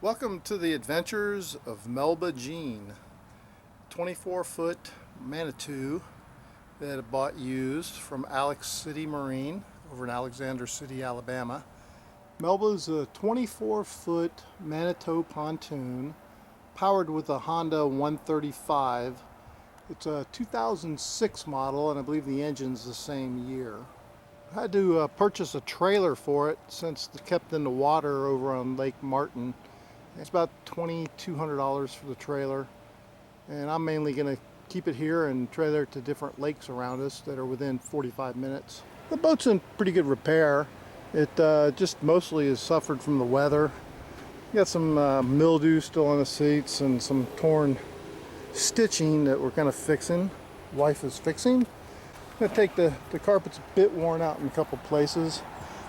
Welcome to the adventures of Melba Jean, 24-foot Manitou that I bought used from Alex City Marine over in Alexander City, Alabama. Melba's a 24-foot Manitou pontoon powered with a Honda 135. It's a 2006 model, and I believe the engine's the same year. I had to purchase a trailer for it since it's kept in the water over on Lake Martin. It's about $2,200 for the trailer, and I'm mainly going to keep it here and trailer it to different lakes around us that are within 45 minutes. The boat's in pretty good repair. It just mostly has suffered from the weather. Got some mildew still on the seats and some torn stitching that we're kind of fixing. Wife is fixing. I'm going to take the carpet's a bit worn out in a couple places,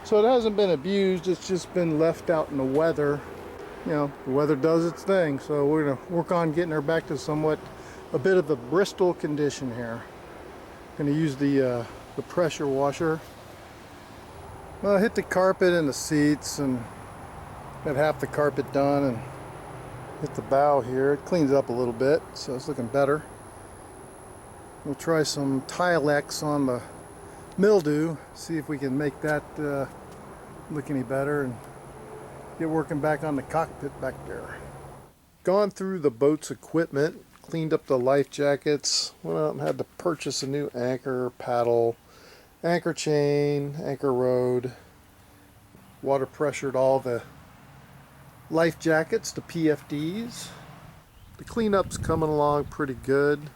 so it hasn't been abused. It's just been left out in the weather. You know, the weather does its thing, so we're going to work on getting her back to somewhat a bit of a Bristol condition here. Going to use the pressure washer. Well, I hit the carpet and the seats and got half the carpet done, and hit the bow here. It cleans up a little bit, so it's looking better. We'll try some Tilex on the mildew, see if we can make that look any better, and get working back on the cockpit back there. Gone through the boat's equipment, cleaned up the life jackets, went out and had to purchase a new anchor, paddle, anchor chain, anchor rod, water pressured all the life jackets, the PFDs. The cleanup's coming along pretty good.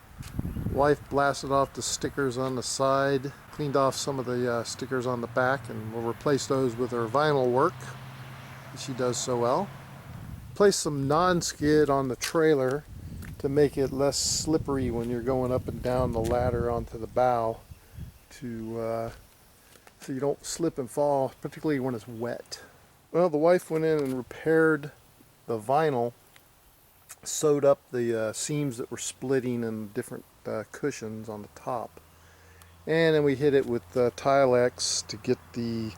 Wife blasted off the stickers on the side, cleaned off some of the stickers on the back, and we'll replace those with her vinyl work. She does so well. Placed some non-skid on the trailer to make it less slippery when you're going up and down the ladder onto the bow, so you don't slip and fall, particularly when it's wet. Well, the wife went in and repaired the vinyl, sewed up the seams that were splitting and different cushions on the top, and then we hit it with Tilex to get the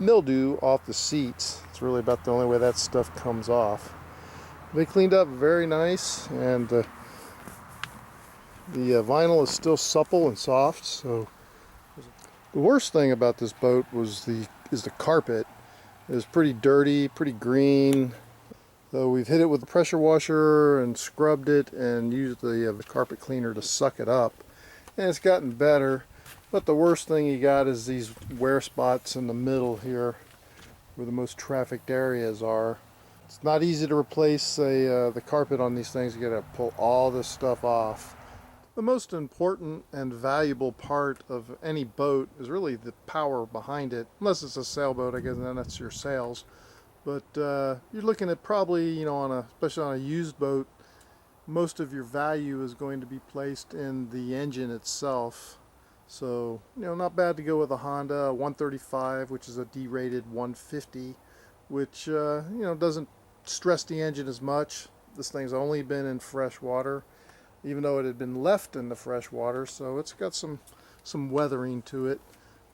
mildew off the seats. It's really about the only way that stuff comes off. They cleaned up very nice, and the vinyl is still supple and soft. So the worst thing about this boat is the carpet. It was pretty dirty, pretty green. So we've hit it with a pressure washer and scrubbed it and used the carpet cleaner to suck it up, and it's gotten better. But the worst thing you got is these wear spots in the middle here where the most trafficked areas are. It's not easy to replace the carpet on these things. You gotta pull all this stuff off. The most important and valuable part of any boat is really the power behind it. Unless it's a sailboat, I guess then that's your sails. But you're looking at probably, you know, especially on a used boat, most of your value is going to be placed in the engine itself. So, you know, not bad to go with a Honda 135, which is a derated 150, which, you know, doesn't stress the engine as much. This thing's only been in fresh water, even though it had been left in the fresh water, so it's got some weathering to it.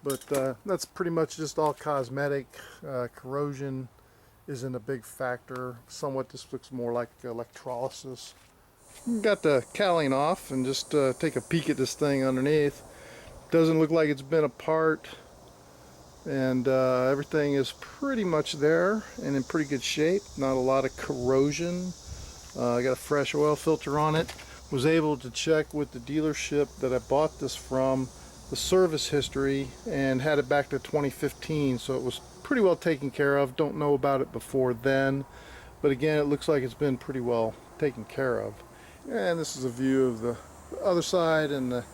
But that's pretty much just all cosmetic. Corrosion isn't a big factor. Somewhat, this looks more like electrolysis. Got the cowling off and just take a peek at this thing underneath. Doesn't look like it's been apart, and everything is pretty much there and in pretty good shape. Not a lot of corrosion. I got a fresh oil filter on it. Was able to check with the dealership that I bought this from the service history and had it back to 2015, so it was pretty well taken care of. Don't know about it before then, but again, it looks like it's been pretty well taken care of. And this is a view of the other side and the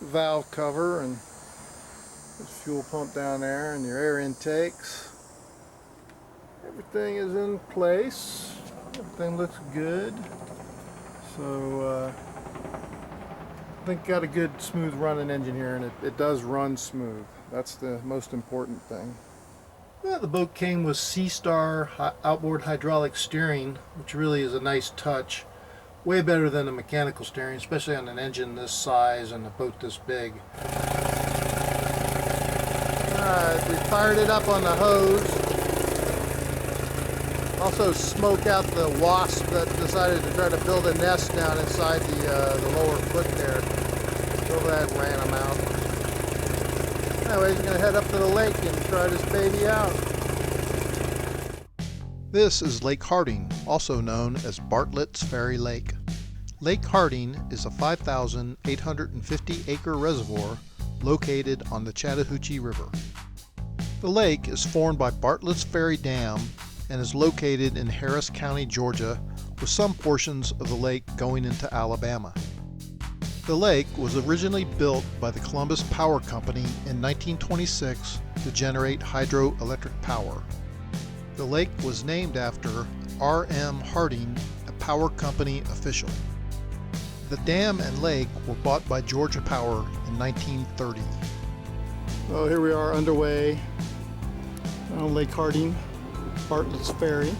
valve cover, and the fuel pump down there, and your air intakes. Everything is in place. Everything looks good. So I think got a good smooth running engine here, and it does run smooth. That's the most important thing. Well, the boat came with C-Star outboard hydraulic steering, which really is a nice touch. Way better than a mechanical steering, especially on an engine this size and a boat this big. Alright, we fired it up on the hose. Also smoke out the wasp that decided to try to build a nest down inside the lower foot there. So that ran them out. Anyways, we're going to head up to the lake and try this baby out. This is Lake Harding, also known as Bartlett's Ferry Lake. Lake Harding is a 5,850 acre reservoir located on the Chattahoochee River. The lake is formed by Bartlett's Ferry Dam and is located in Harris County, Georgia, with some portions of the lake going into Alabama. The lake was originally built by the Columbus Power Company in 1926 to generate hydroelectric power. The lake was named after R.M. Harding, a power company official. The dam and lake were bought by Georgia Power in 1930. Well, here we are underway on Lake Harding, Bartlett's Ferry,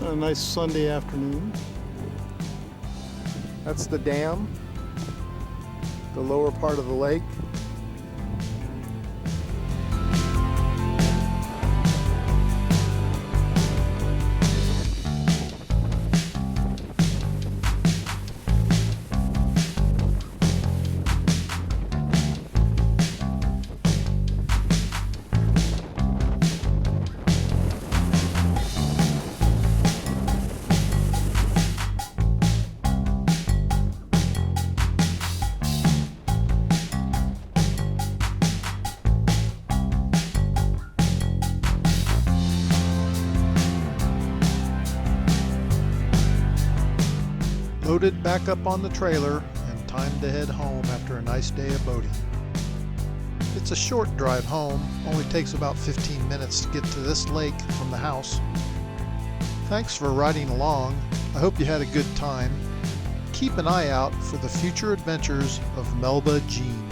on a nice Sunday afternoon. That's the dam, the lower part of the lake. Loaded back up on the trailer and time to head home after a nice day of boating. It's a short drive home, only takes about 15 minutes to get to this lake from the house. Thanks for riding along. I hope you had a good time. Keep an eye out for the future adventures of Melba Jean.